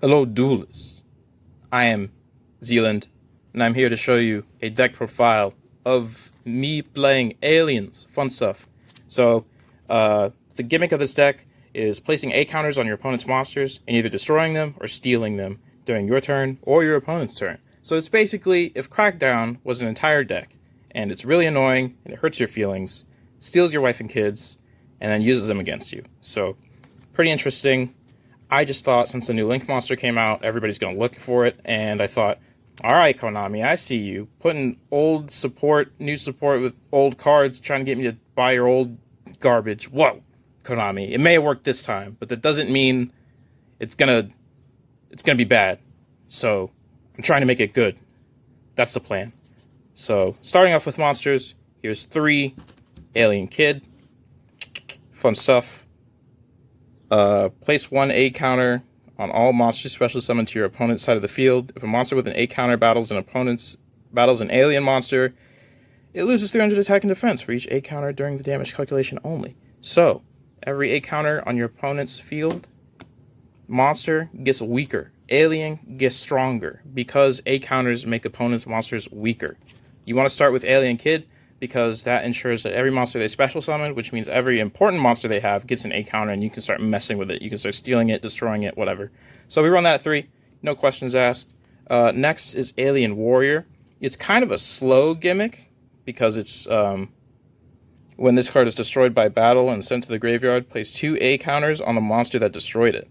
Hello, duelists. I am Zealand, and I'm here to show you a deck profile of me playing aliens. Fun stuff. So, the gimmick of this deck is placing A counters on your opponent's monsters and either destroying them or stealing them during your turn or your opponent's turn. So it's basically if Crackdown was an entire deck, and it's really annoying and it hurts your feelings, steals your wife and kids, and then uses them against you. So, pretty interesting. I just thought since the new Link monster came out, everybody's going to look for it, and I thought, alright, Konami, I see you. Putting old support, new support with old cards, trying to get me to buy your old garbage. Whoa, Konami. It may have worked this time, but that doesn't mean it's gonna be bad. So, I'm trying to make it good. That's the plan. So, starting off with monsters, here's 3 Alien Kid. Fun stuff. Place 1 A counter on all monsters special summoned to your opponent's side of the field. If a monster with an A counter battles an alien monster, it loses 300 attack and defense for each A counter during the damage calculation only. So, every A counter on your opponent's field, monster gets weaker. Alien gets stronger because A counters make opponents' monsters weaker. You want to start with Alien Kid because that ensures that every monster they special summon, which means every important monster they have, gets an A counter, and you can start messing with it. You can start stealing it, destroying it, whatever. So we run that at 3. No questions asked. Next is Alien Warrior. It's kind of a slow gimmick because it's when this card is destroyed by battle and sent to the graveyard, place 2 A counters on the monster that destroyed it.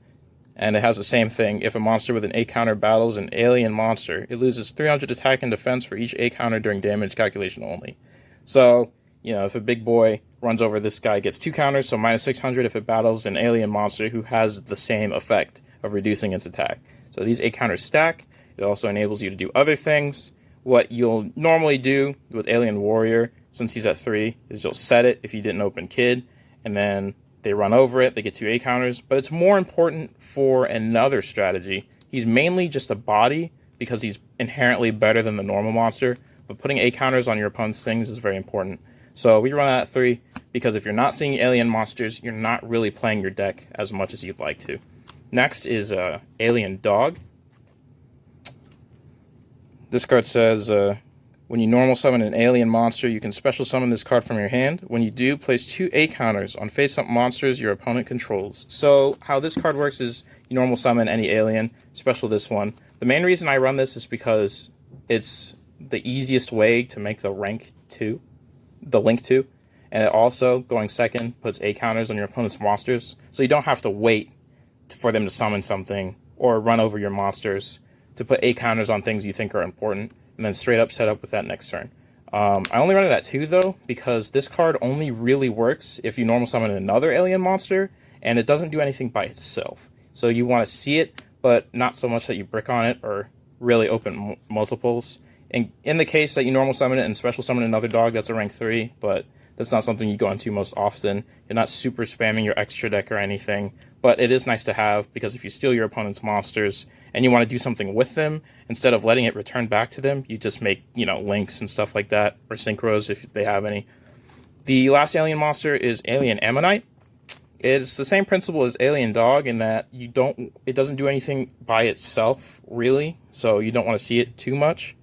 And it has the same thing. If a monster with an A counter battles an alien monster, it loses 300 attack and defense for each A counter during damage calculation only. So, if a big boy runs over this guy, gets 2 counters, so minus 600 if it battles an alien monster who has the same effect of reducing its attack. So these A counters stack. It also enables you to do other things. What you'll normally do with Alien Warrior, since he's at 3, is you'll set it if you didn't open Kid, and then they run over it, they get 2 A counters. But it's more important for another strategy. He's mainly just a body because he's inherently better than the normal monster. But putting A counters on your opponent's things is very important. So we run that at 3 because if you're not seeing alien monsters, you're not really playing your deck as much as you'd like to. Next is Alien Dog. This card says, when you normal summon an alien monster, you can special summon this card from your hand. When you do, place 2 A counters on face-up monsters your opponent controls. So how this card works is you normal summon any alien, special this one. The main reason I run this is because it's the easiest way to make the Link 2, and it also, going second, puts A counters on your opponent's monsters, so you don't have to wait for them to summon something or run over your monsters to put A counters on things you think are important, and then straight up set up with that next turn. I only run it at 2 though, because this card only really works if you normal summon another alien monster, and it doesn't do anything by itself. So you want to see it, but not so much that you brick on it or really open multiples. In the case that you normal summon it and special summon another dog, that's a rank 3, but that's not something you go into most often. You're not super spamming your extra deck or anything, but it is nice to have because if you steal your opponent's monsters and you want to do something with them, instead of letting it return back to them, you just make, links and stuff like that, or synchros if they have any. The last alien monster is Alien Ammonite. It's the same principle as Alien Dog in that it doesn't do anything by itself, really, so you don't want to see it too much.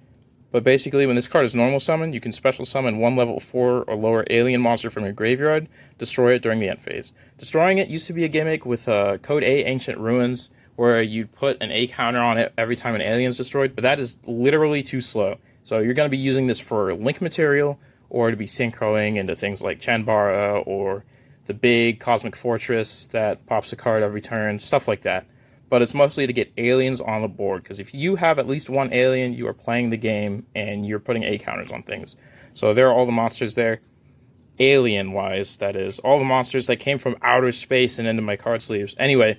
But basically, when this card is normal summoned, you can special summon 1 level 4 or lower alien monster from your graveyard, destroy it during the end phase. Destroying it used to be a gimmick with Code A Ancient Ruins, where you'd put an A counter on it every time an alien is destroyed, but that is literally too slow. So you're going to be using this for link material, or to be synchroing into things like Chanbara, or the big Cosmic Fortress that pops a card every turn, stuff like that. But it's mostly to get aliens on the board, because if you have at least 1 alien, you are playing the game, and you're putting A counters on things. So there are all the monsters there, alien-wise, that is. All the monsters that came from outer space and into my card sleeves. Anyway,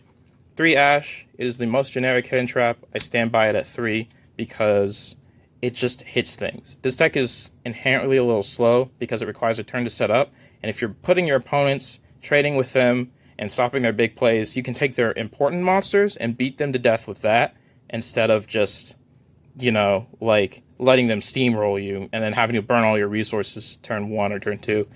3 Ash is the most generic hidden trap. I stand by it at 3, because it just hits things. This deck is inherently a little slow, because it requires a turn to set up, and if you're putting your opponents, trading with them, and stopping their big plays, you can take their important monsters and beat them to death with that, instead of just, letting them steamroll you and then having to burn all your resources turn 1 or turn 2.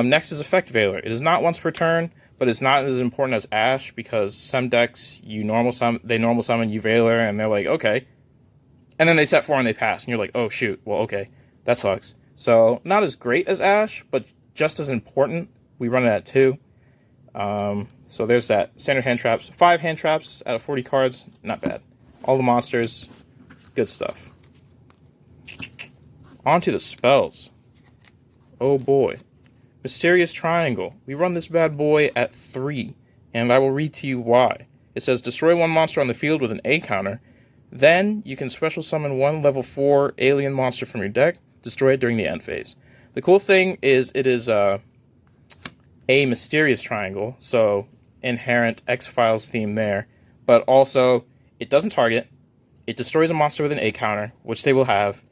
Next is Effect Veiler. It is not once per turn, but it's not as important as Ash, because some decks they normal summon you Veiler, and they're like, okay, and then they set 4 and they pass, and you're like, oh shoot, well okay, that sucks. So not as great as Ash, but just as important. We run it at 2. So there's that. Standard hand traps, 5 hand traps out of 40 cards, not bad. All the monsters, good stuff. On to the spells. Oh boy. Mysterious Triangle. We run this bad boy at 3, and I will read to you why. It says, destroy 1 monster on the field with an A counter. Then you can special summon 1 level 4 alien monster from your deck, destroy it during the end phase. The cool thing is it is a Mysterious Triangle, so inherent X-Files theme there, but also it doesn't target, it destroys a monster with an A counter, which they will have,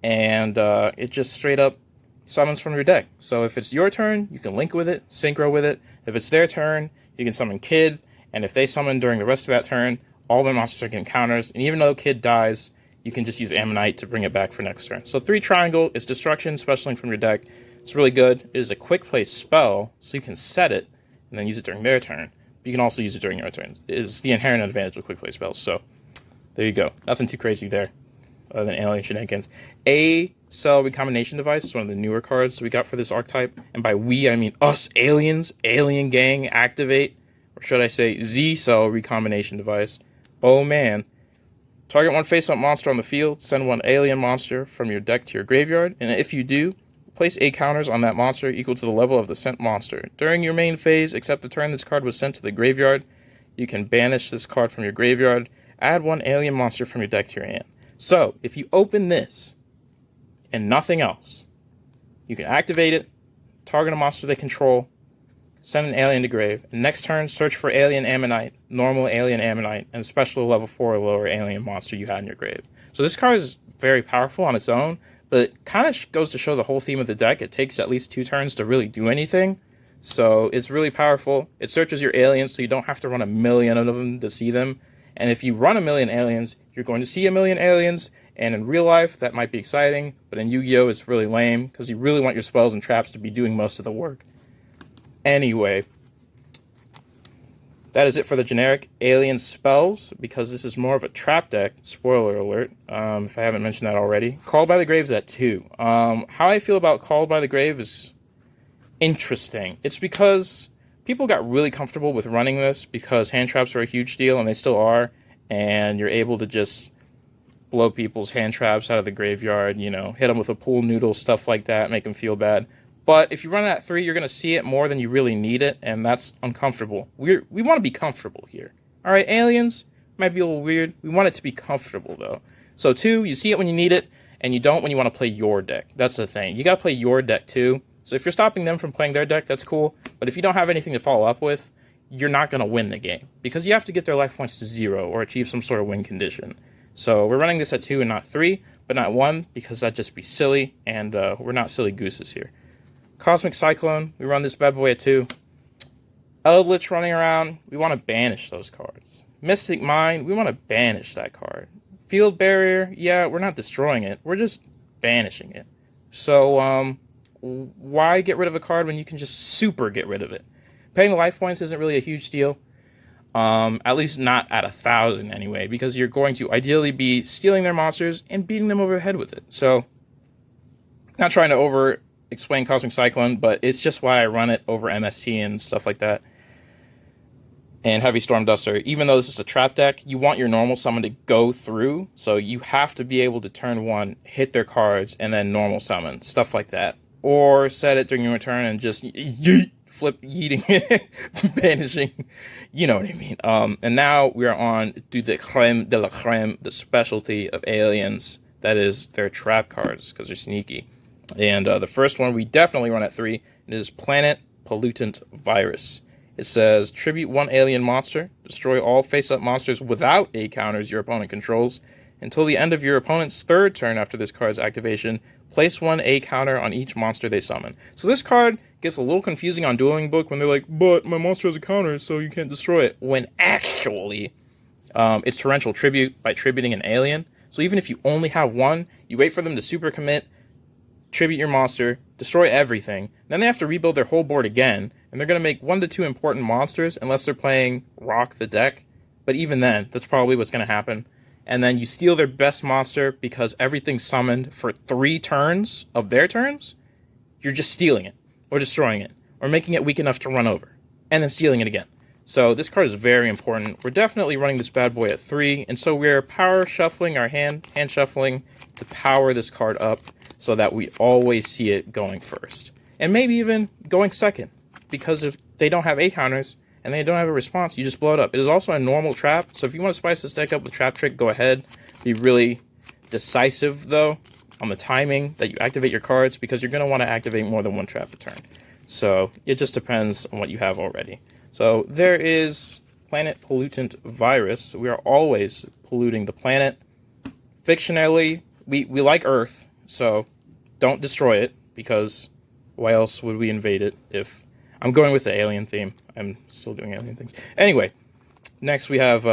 and it just straight up summons from your deck. So if it's your turn, you can link with it, synchro with it. If it's their turn, you can summon Kid, and if they summon during the rest of that turn, all their monsters are getting counters, and even though Kid dies, you can just use Ammonite to bring it back for next turn. So 3 Triangle is destruction, specialing from your deck. It's really good. It is a quick play spell, so you can set it and then use it during their turn. But you can also use it during your turn. It is the inherent advantage of quick play spells. So there you go. Nothing too crazy there other than alien shenanigans. A Cell Recombination Device is one of the newer cards we got for this archetype. And by we, I mean us aliens. Alien Gang activate. Or should I say Z Cell Recombination Device. Oh man. Target 1 face-up monster on the field. Send 1 alien monster from your deck to your graveyard. And if you do, place A counters on that monster equal to the level of the sent monster. During your main phase, except the turn this card was sent to the graveyard, you can banish this card from your graveyard, add 1 alien monster from your deck to your hand. So, if you open this, and nothing else, you can activate it, target a monster they control, send an alien to grave, and next turn, search for alien Ammonite, normal alien Ammonite, and special level 4 or lower alien monster you had in your grave. So this card is very powerful on its own, but it kind of goes to show the whole theme of the deck. It takes at least 2 turns to really do anything. So it's really powerful. It searches your aliens so you don't have to run a million of them to see them. And if you run a million aliens, you're going to see a million aliens. And in real life, that might be exciting. But in Yu-Gi-Oh! It's really lame because you really want your spells and traps to be doing most of the work. Anyway, that is it for the generic alien spells, because this is more of a trap deck. Spoiler alert, if I haven't mentioned that already. Called by the Grave is at 2. How I feel about Called by the Grave is interesting. It's because people got really comfortable with running this because hand traps are a huge deal, and they still are, and you're able to just blow people's hand traps out of the graveyard, you know, hit them with a pool noodle, stuff like that, make them feel bad. But if you run it at 3, you're going to see it more than you really need it, and that's uncomfortable. We want to be comfortable here. Alright, aliens, might be a little weird. We want it to be comfortable, though. So 2, you see it when you need it, and you don't when you want to play your deck. That's the thing. You got to play your deck, too. So if you're stopping them from playing their deck, that's cool. But if you don't have anything to follow up with, you're not going to win the game. Because you have to get their life points to 0 or achieve some sort of win condition. So we're running this at 2 and not 3, but not 1, because that'd just be silly, and we're not silly gooses here. Cosmic Cyclone, we run this bad boy at 2. Eldritch running around, we want to banish those cards. Mystic Mind, we want to banish that card. Field Barrier, yeah, we're not destroying it, we're just banishing it. So, why get rid of a card when you can just super get rid of it? Paying the life points isn't really a huge deal. At least not at 1,000 anyway, because you're going to ideally be stealing their monsters and beating them over the head with it. So, not trying to over-explain Cosmic Cyclone, but it's just why I run it over MST and stuff like that. And Heavy Storm Duster, even though this is a trap deck, you want your normal summon to go through, so you have to be able to turn 1, hit their cards, and then normal summon, stuff like that. Or set it during your turn and just yeet, flip yeeting it, banishing, you know what I mean. And now we are on to the creme de la creme, the specialty of aliens, that is their trap cards, because they're sneaky. And the first one we definitely run at 3, and it is Planet Pollutant Virus. It says, tribute 1 alien monster, destroy all face-up monsters without A counters your opponent controls. Until the end of your opponent's 3rd turn after this card's activation, place 1 A counter on each monster they summon. So this card gets a little confusing on Dueling Book when they're like, but my monster has a counter, so you can't destroy it. When actually, it's Torrential Tribute by tributing an alien. So even if you only have 1, you wait for them to super commit, tribute your monster, destroy everything, then they have to rebuild their whole board again, and they're going to make 1 to 2 important monsters unless they're playing Rock the deck. But even then, that's probably what's going to happen. And then you steal their best monster because everything's summoned for 3 turns of their turns. You're just stealing it, or destroying it, or making it weak enough to run over, and then stealing it again. So this card is very important. We're definitely running this bad boy at 3, and so we're power shuffling our hand shuffling to power this card up so that we always see it going first. And maybe even going second, because if they don't have A counters and they don't have a response, you just blow it up. It is also a normal trap, so if you want to spice this deck up with Trap Trick, go ahead. Be really decisive, though, on the timing that you activate your cards, because you're going to want to activate more than 1 trap a turn. So it just depends on what you have already. So there is Planet Pollutant Virus. We are always polluting the planet. Fictionally, we like Earth, so don't destroy it, because why else would we invade it if... I'm going with the alien theme. I'm still doing alien things. Anyway, next we have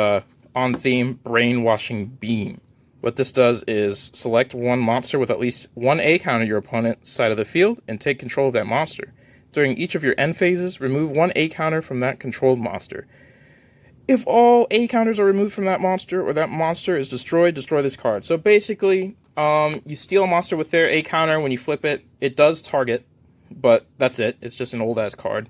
on theme Brainwashing Beam. What this does is select 1 monster with at least 1 A counter your opponent's side of the field and take control of that monster. During each of your end phases, remove 1 A counter from that controlled monster. If all A counters are removed from that monster, or that monster is destroyed, destroy this card. So basically, you steal a monster with their A counter. When you flip it, it does target, but that's it. It's just an old-ass card.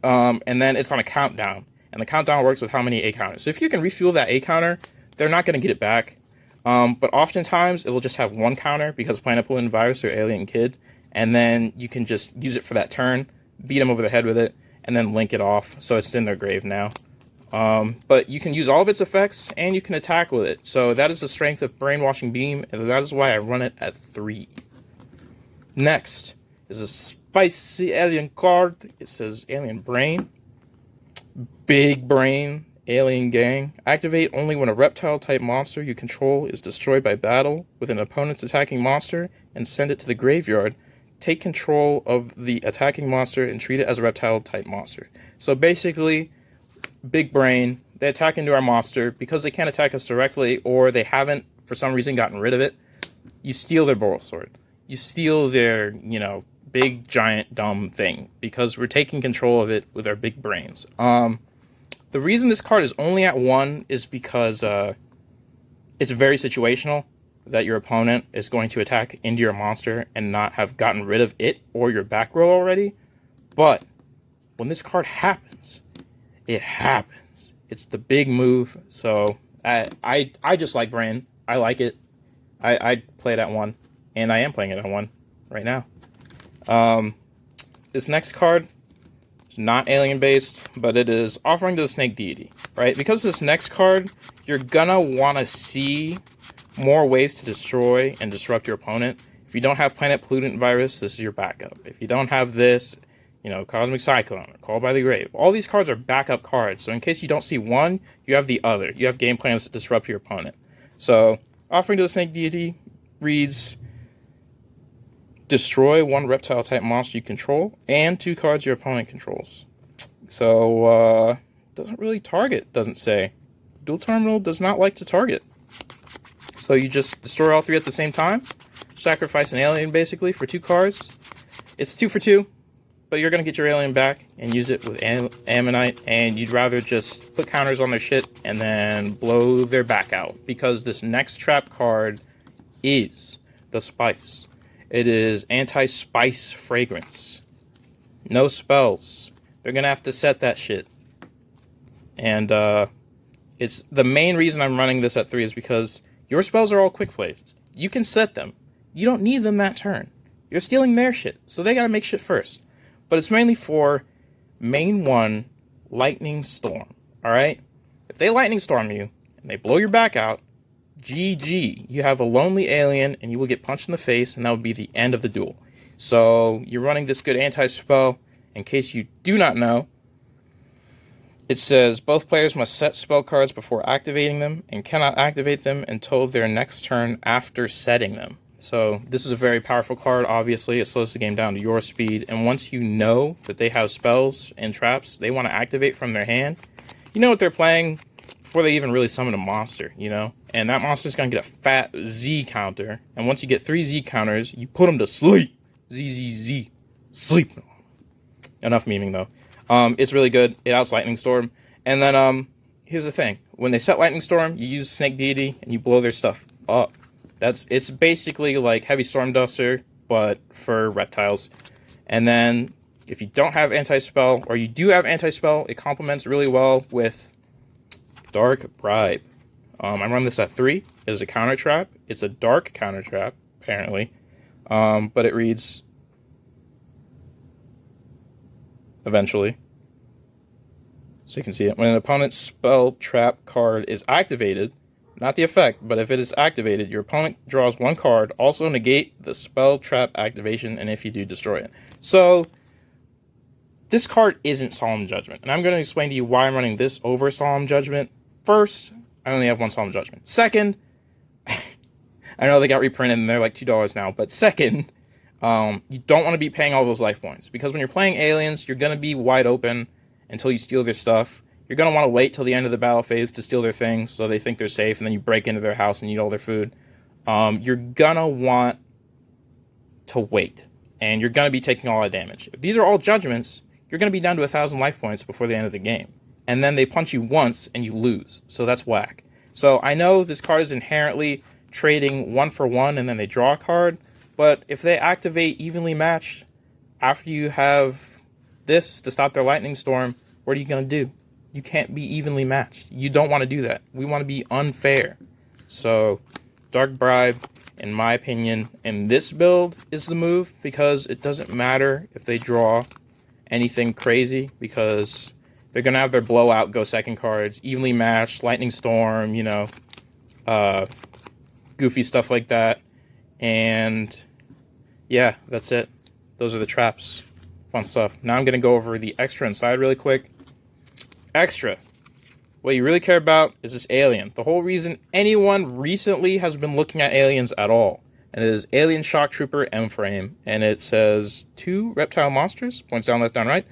And then it's on a countdown, and the countdown works with how many A counters. So if you can refuel that A counter, they're not going to get it back. But oftentimes, it will just have 1 counter, because Planet Pollutant Virus or Alien Kid, and then you can just use it for that turn, beat them over the head with it, and then link it off, so it's in their grave now. But you can use all of its effects, and you can attack with it. So that is the strength of Brainwashing Beam, and that is why I run it at 3. Next is a spicy alien card. It says Alien Brain. Big Brain, Alien Gang. Activate only when a reptile-type monster you control is destroyed by battle with an opponent's attacking monster, and send it to the graveyard. Take control of the attacking monster and treat it as a reptile-type monster. So basically, Big Brain, they attack into our monster because they can't attack us directly, or they haven't, for some reason, gotten rid of it. You steal their Boral Sword. You steal their, big, giant, dumb thing, because we're taking control of it with our big brains. The reason this card is only at 1 is because it's very situational, that your opponent is going to attack into your monster and not have gotten rid of it or your back row already. But when this card happens, it happens. It's the big move. So I just like Brain. I like it. I play it at 1, and I am playing it at 1 right now. This next card is not alien based, but it is Offering to the Snake Deity, right? Because this next card, you're gonna want to see more ways to destroy and disrupt your opponent. If you don't have Planet Pollutant Virus, this is your backup. If you don't have this, Cosmic Cyclone or Call by the Grave, all these cards are backup cards. So in case you don't see one, you have the other. You have game plans to disrupt your opponent. So Offering to the Snake Deity reads, destroy 1 reptile-type monster you control and 2 cards your opponent controls. So, doesn't really target, doesn't say. Dual Terminal does not like to target. So you just destroy all 3 at the same time, sacrifice an alien, basically, for 2 cards. It's 2 for 2, but you're going to get your alien back and use it with Ammonite, and you'd rather just put counters on their shit and then blow their back out, because this next trap card is the Spice. It is anti-spice fragrance. No spells. They're going to have to set that shit. And it's the main reason I'm running this at 3 is because your spells are all quick plays. You can set them. You don't need them that turn. You're stealing their shit, so they got to make shit first. But it's mainly for main 1 Lightning Storm. Alright? If they Lightning Storm you, and they blow your back out, GG, you have a lonely alien, and you will get punched in the face, and that would be the end of the duel. So, you're running this good anti-spell. In case you do not know, it says, both players must set spell cards before activating them, and cannot activate them until their next turn after setting them. So, this is a very powerful card, obviously. It slows the game down to your speed, and once you know that they have spells and traps they want to activate from their hand, you know what they're playing before they even really summon a monster, And that monster's going to get a fat Z counter. And once you get 3 Z counters, you put them to sleep. Z. Sleep. Enough memeing, though. It's really good. It outs Lightning Storm. And then here's the thing: when they set Lightning Storm, you use Snake Deity and you blow their stuff up. It's basically like Heavy Storm Duster, but for reptiles. And then if you don't have anti-spell, or you do have anti-spell, it complements really well with Dark Bribe. I run this at 3. It is a counter trap. It's a dark counter trap, apparently. But it reads eventually. So you can see it. When an opponent's spell trap card is activated, not the effect, but if it is activated, your opponent draws 1 card. Also negate the spell trap activation, and if you do, destroy it. So this card isn't Solemn Judgment, and I'm going to explain to you why I'm running this over Solemn Judgment. First, I only have 1 Solemn Judgment. Second, I know they got reprinted and they're like $2 now, but second, you don't want to be paying all those life points, because when you're playing aliens, you're going to be wide open until you steal their stuff. You're going to want to wait till the end of the battle phase to steal their things so they think they're safe, and then you break into their house and eat all their food. You're going to want to wait, and you're going to be taking all that damage. If these are all judgments, you're going to be down to 1,000 life points before the end of the game. And then they punch you once and you lose. So that's whack. So I know this card is inherently trading 1 for 1 and then they draw a card, but if they activate evenly matched after you have this to stop their Lightning Storm, what are you going to do? You can't be evenly matched. You don't want to do that. We want to be unfair. So Dark Bribe, in my opinion, in this build is the move, because it doesn't matter if they draw anything crazy, because they're going to have their blowout go second cards, evenly matched, Lightning Storm, you know, goofy stuff like that. And yeah, that's it. Those are the traps. Fun stuff. Now I'm going to go over the extra inside really quick. Extra. What you really care about is this alien. The whole reason anyone recently has been looking at aliens at all. And it is Alien Shock Trooper M-Frame. And it says 2 reptile monsters. Points down, left, down, right.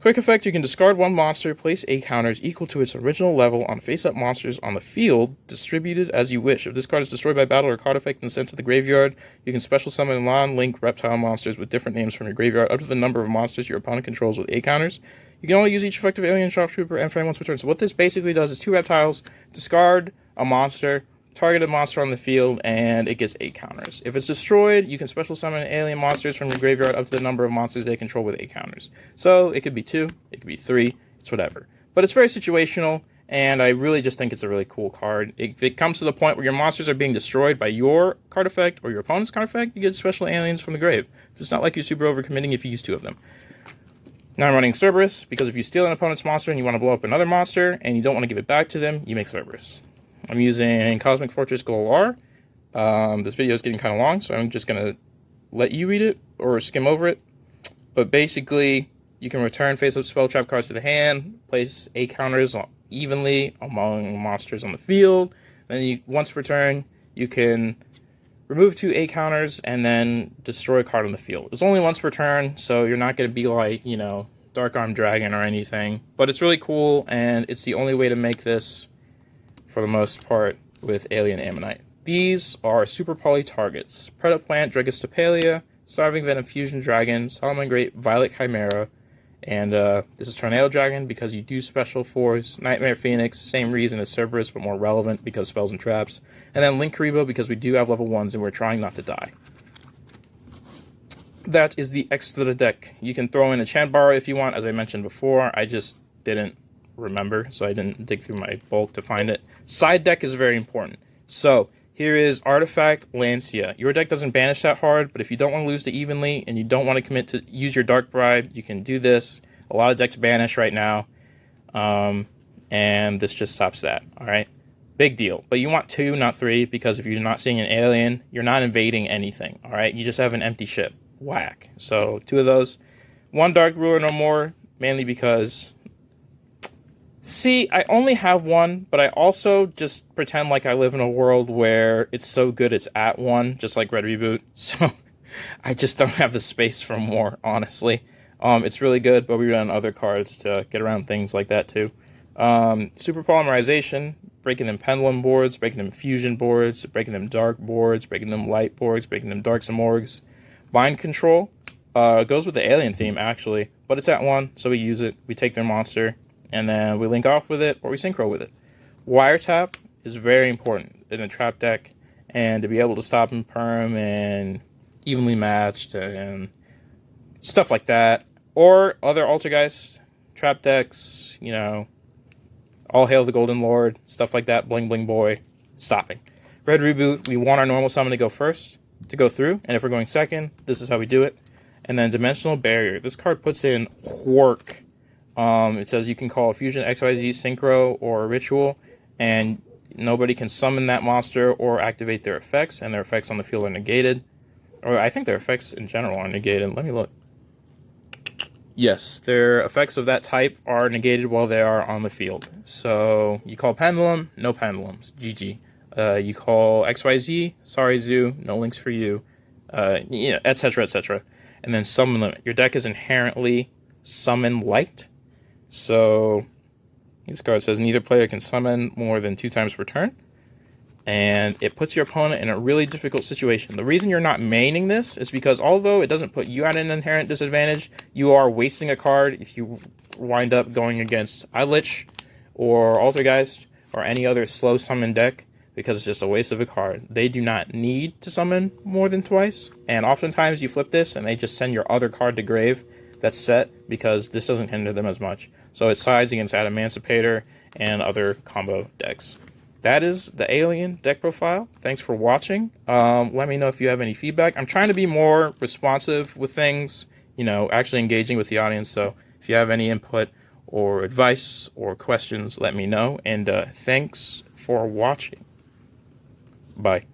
Quick effect, you can discard 1 monster, place 8 counters equal to its original level on face-up monsters on the field, distributed as you wish. If this card is destroyed by battle or card effect and sent to the graveyard, you can special summon non-link reptile monsters with different names from your graveyard up to the number of monsters your opponent controls with 8 counters. You can only use each effective Alien Shock Trooper M-Frame once per turn. So what this basically does is 2 reptiles, discard a monster, target a monster on the field, and it gets 8 counters. If it's destroyed, you can special summon alien monsters from your graveyard up to the number of monsters they control with 8 counters. So it could be 2, it could be 3, it's whatever. But it's very situational, and I really just think it's a really cool card. If it comes to the point where your monsters are being destroyed by your card effect or your opponent's card effect, you get special aliens from the grave. It's not like you're super overcommitting if you use 2 of them. Now I'm running Cerberus, because if you steal an opponent's monster and you want to blow up another monster, and you don't want to give it back to them, you make Cerberus. I'm using Cosmic Fortress Galar. This video is getting kind of long, so I'm just going to let you read it or skim over it. But basically, you can return face-up spell trap cards to the hand, place 8 counters evenly among monsters on the field. Then once per turn, you can remove 2 8 counters and then destroy a card on the field. It's only once per turn, so you're not going to be like, you know, Dark Arm Dragon or anything. But it's really cool, and it's the only way to make this for the most part with Alien Ammonite. These are super poly targets: Predaplant, Dragostopalia, Starving Venom Fusion Dragon, Solomon Great, Violet Chimera, and this is Tornado Dragon because you do Special Force, Nightmare Phoenix, same reason as Cerberus but more relevant because spells and traps, and then Link Karibo because we do have level 1s and we're trying not to die. That is the extra deck. You can throw in a Chanbara if you want, as I mentioned before. I just didn't remember, so I didn't dig through my bulk to find it. Side deck is very important. So here is Artifact Lancia. Your deck doesn't banish that hard, but if you don't want to lose to evenly and you don't want to commit to use your Dark Bribe, you can do this. A lot of decks banish right now, and this just stops that. All right, big deal. But you want 2, not 3, because if you're not seeing an alien, you're not invading anything. All right, you just have an empty ship. Whack. So 2 of those. 1 Dark Ruler, no more, mainly because, see, I only have 1, but I also just pretend like I live in a world where it's so good it's at 1, just like Red Reboot. So I just don't have the space for more, honestly. It's really good, but we run other cards to get around things like that too. Super Polymerization, breaking them Pendulum boards, breaking them Fusion boards, breaking them Dark boards, breaking them Light boards, breaking them Dark Samorgs. Mind Control goes with the alien theme, actually. but it's at 1, so we use it. We take their monster, and then we link off with it, or we synchro with it. Wiretap is very important in a trap deck, and to be able to stop and perm and evenly matched and stuff like that, or other Altergeist trap decks, you know, All Hail the Golden Lord, stuff like that, Bling Bling Boy, stopping. Red Reboot, we want our normal summon to go first, to go through, and if we're going second, this is how we do it. And then Dimensional Barrier, this card puts in work. It says you can call a Fusion XYZ Synchro or a Ritual, and nobody can summon that monster or activate their effects, and their effects on the field are negated. Or I think their effects in general are negated. Let me look. Yes, their effects of that type are negated while they are on the field. So you call Pendulum, no Pendulums, GG. You call XYZ, sorry Zoo, no links for you, etc., etc. And then Summon Limit. Your deck is inherently summon light. So this card says neither player can summon more than 2 times per turn. And it puts your opponent in a really difficult situation. The reason you're not maining this is because although it doesn't put you at an inherent disadvantage, you are wasting a card if you wind up going against Eidlich or Altergeist or any other slow summon deck, because it's just a waste of a card. They do not need to summon more than twice, and oftentimes you flip this and they just send your other card to grave that's set because this doesn't hinder them as much. So it sides against Adamantipator and other combo decks. That is the Alien deck profile. Thanks for watching. Let me know if you have any feedback. I'm trying to be more responsive with things, you know, actually engaging with the audience. So if you have any input or advice or questions, let me know. And thanks for watching. Bye.